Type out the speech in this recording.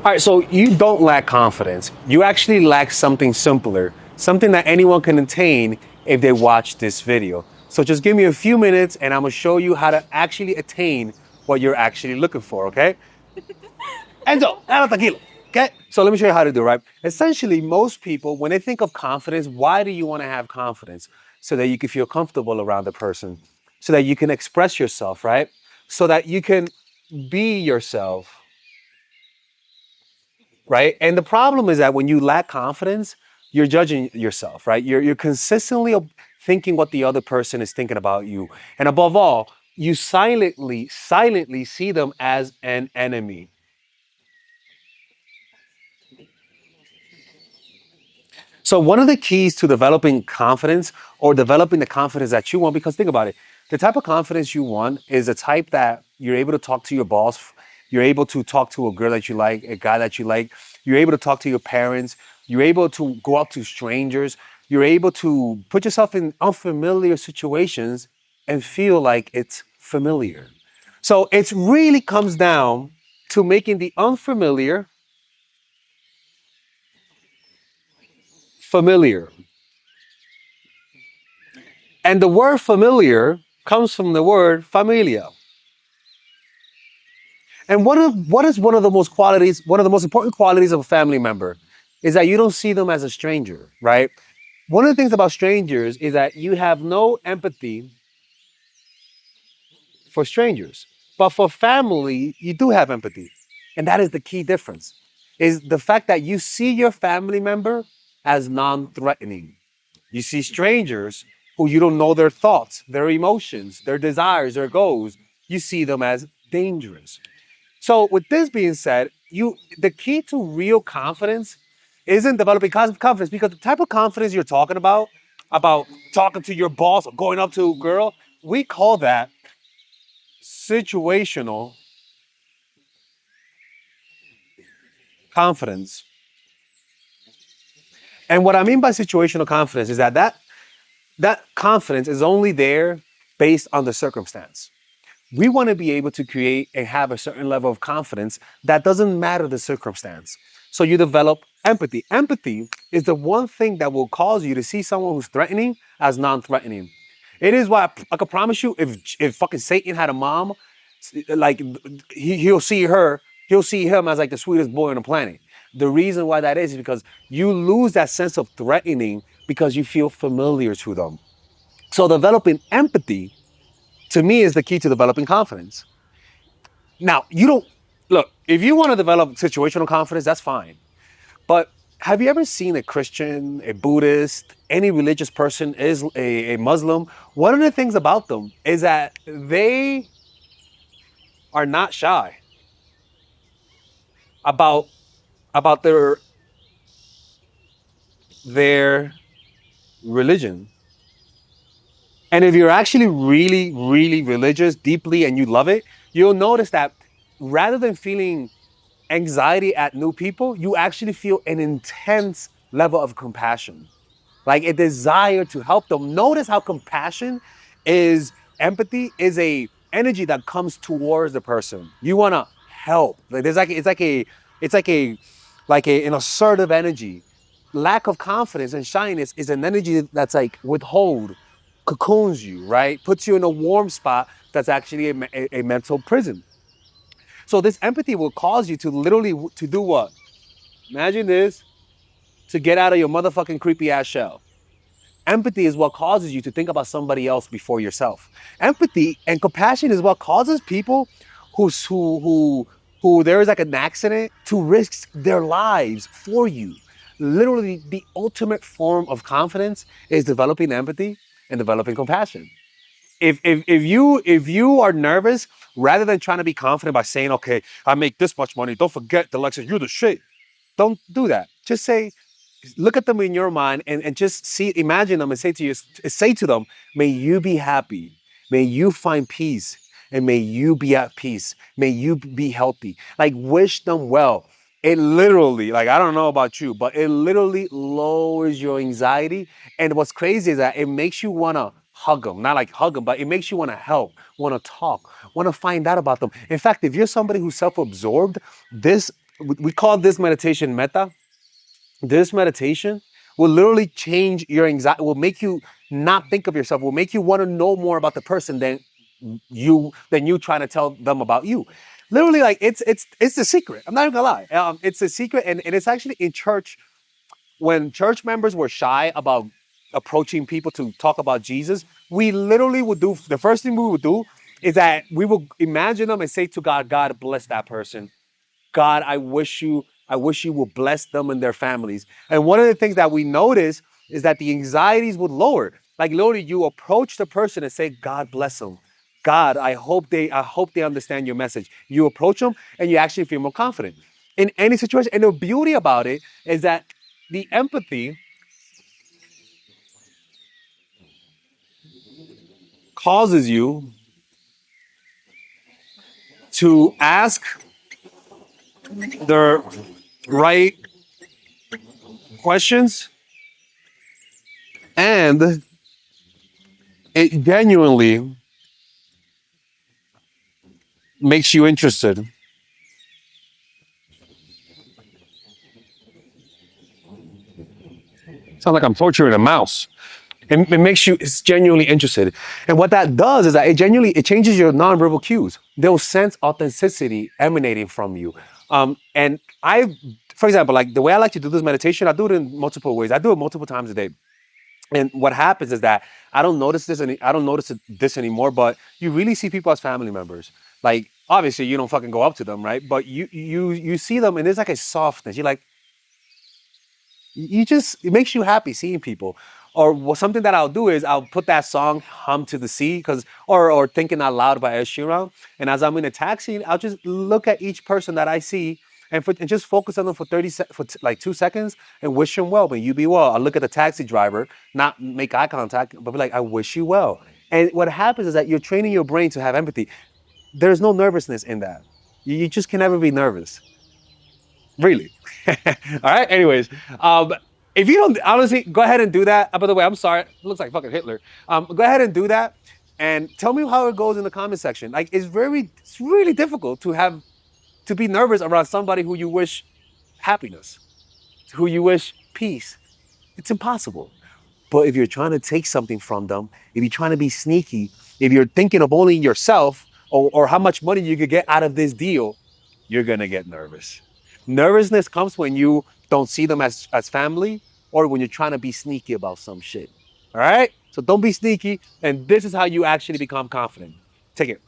All right, so you don't lack confidence. You actually lack something simpler, something that anyone can attain if they watch this video. So just give me a few minutes and I'm gonna show you how to actually attain what you're actually looking for, okay? Enzo, nada tranquilo. Okay, so let me show you how to do it, right? Essentially, most people, when they think of confidence, why do you want to have confidence? So that you can feel comfortable around the person, so that you can express yourself, right? So that you can be yourself, right? And the problem is that when you lack confidence, you're judging yourself, right? You're consistently thinking what the other person is thinking about you. And above all, you silently see them as an enemy. So one of the keys to developing confidence or developing the confidence that you want, because think about it, the type of confidence you want is a type that you're able to talk to your boss, you're able to talk to a girl that you like, a guy that you like, you're able to talk to your parents, you're able to go up to strangers, you're able to put yourself in unfamiliar situations and feel like it's familiar. So it really comes down to making the unfamiliar familiar. And the word familiar comes from the word familia. And what is one of the most qualities, one of the most important qualities of a family member is that you don't see them as a stranger, right? One of the things about strangers is that you have no empathy for strangers. But for family, you do have empathy. And that is the key difference. Is the fact that you see your family member as non-threatening. You see strangers who you don't know their thoughts, their emotions, their desires, their goals. You see them as dangerous. So, with this being said, the key to real confidence isn't developing confidence because the type of confidence you're talking about talking to your boss or going up to a girl, we call that situational confidence. And what I mean by situational confidence is that confidence is only there based on the circumstance. We want to be able to create and have a certain level of confidence that doesn't matter the circumstance. So you develop empathy. Empathy is the one thing that will cause you to see someone who's threatening as non-threatening. It is why I can promise you, if fucking Satan had a mom, like he'll see him as like the sweetest boy on the planet. The reason why that is because you lose that sense of threatening because you feel familiar to them. So developing empathy to me is the key to developing confidence. Now, you don't look, if you want to develop situational confidence, that's fine. But have you ever seen a Christian, a Buddhist, any religious person, is a Muslim? One of the things about them is that they are not shy about about their religion. And if you're actually really religious deeply and you love it, you'll notice that rather than feeling anxiety at new people, you actually feel an intense level of compassion, like a desire to help them. Notice how compassion is empathy is a energy that comes towards the person. You want to help. Like there's like it's like an assertive energy. Lack of confidence and shyness is an energy that's like withhold, cocoons you, right? Puts you in a warm spot that's actually a mental prison. So this empathy will cause you to literally to do what? Imagine this, to get out of your motherfucking creepy ass shell. Empathy is what causes you to think about somebody else before yourself. Empathy and compassion is what causes people who there is like an accident to risk their lives for you. Literally, the ultimate form of confidence is developing empathy and developing compassion. If you are nervous, rather than trying to be confident by saying, "Okay, I make this much money. Don't forget, Alexis, you're the shit." Don't do that. Just say, look at them in your mind and just imagine them and say to them, may you be happy, may you find peace, and may you be at peace, may you be healthy. Like wish them well. It literally, like I don't know about you, but it literally lowers your anxiety. And what's crazy is that it makes you wanna hug them, not like hug them, but it makes you wanna help, wanna talk, wanna find out about them. In fact, if you're somebody who's self-absorbed, this we call this meditation meta. This meditation will literally change your anxiety, will make you not think of yourself, will make you want to know more about the person than you trying to tell them about you. Literally, like it's the secret. I'm not even gonna lie. It's a secret, and it's actually in church when church members were shy about approaching people to talk about Jesus. We literally would do the first thing we would do is that we would imagine them and say to God, God bless that person. God, I wish you would bless them and their families. And one of the things that we notice is that the anxieties would lower. Like literally, you approach the person and say, God bless them. God, I hope they understand your message. You approach them and you actually feel more confident in any situation. And the beauty about it is that the empathy causes you to ask the right questions, and it genuinely makes you interested. Sounds like I'm torturing a mouse. It makes you it's genuinely interested. And what that does is that it changes your nonverbal cues. They'll sense authenticity emanating from you. And for example, like the way I like to do this meditation, I do it in multiple ways. I do it multiple times a day. And what happens is that I don't notice this anymore, but you really see people as family members. Like obviously you don't fucking go up to them, right? But you see them and there's like a softness. You're like, it makes you happy seeing people. Or something that I'll do is I'll put that song "Hum to the Sea" because or "Thinking Out Loud" by Ed Sheeran, and as I'm in a taxi, I'll just look at each person that I see and just focus on them for like 2 seconds and wish them well. But you be well. I look at the taxi driver, not make eye contact, but be like, "I wish you well." And what happens is that you're training your brain to have empathy. There's no nervousness in that. You just can never be nervous. Really. All right. Anyways, um, if you don't honestly, go ahead and do that. By the way, I'm sorry. It looks like fucking Hitler. Go ahead and do that, and tell me how it goes in the comment section. Like, it's really difficult to be nervous around somebody who you wish happiness, who you wish peace. It's impossible. But if you're trying to take something from them, if you're trying to be sneaky, if you're thinking of only yourself or how much money you could get out of this deal, you're gonna get nervous. Nervousness comes when you don't see them as family or when you're trying to be sneaky about some shit. All right? So don't be sneaky, and this is how you actually become confident. Take it.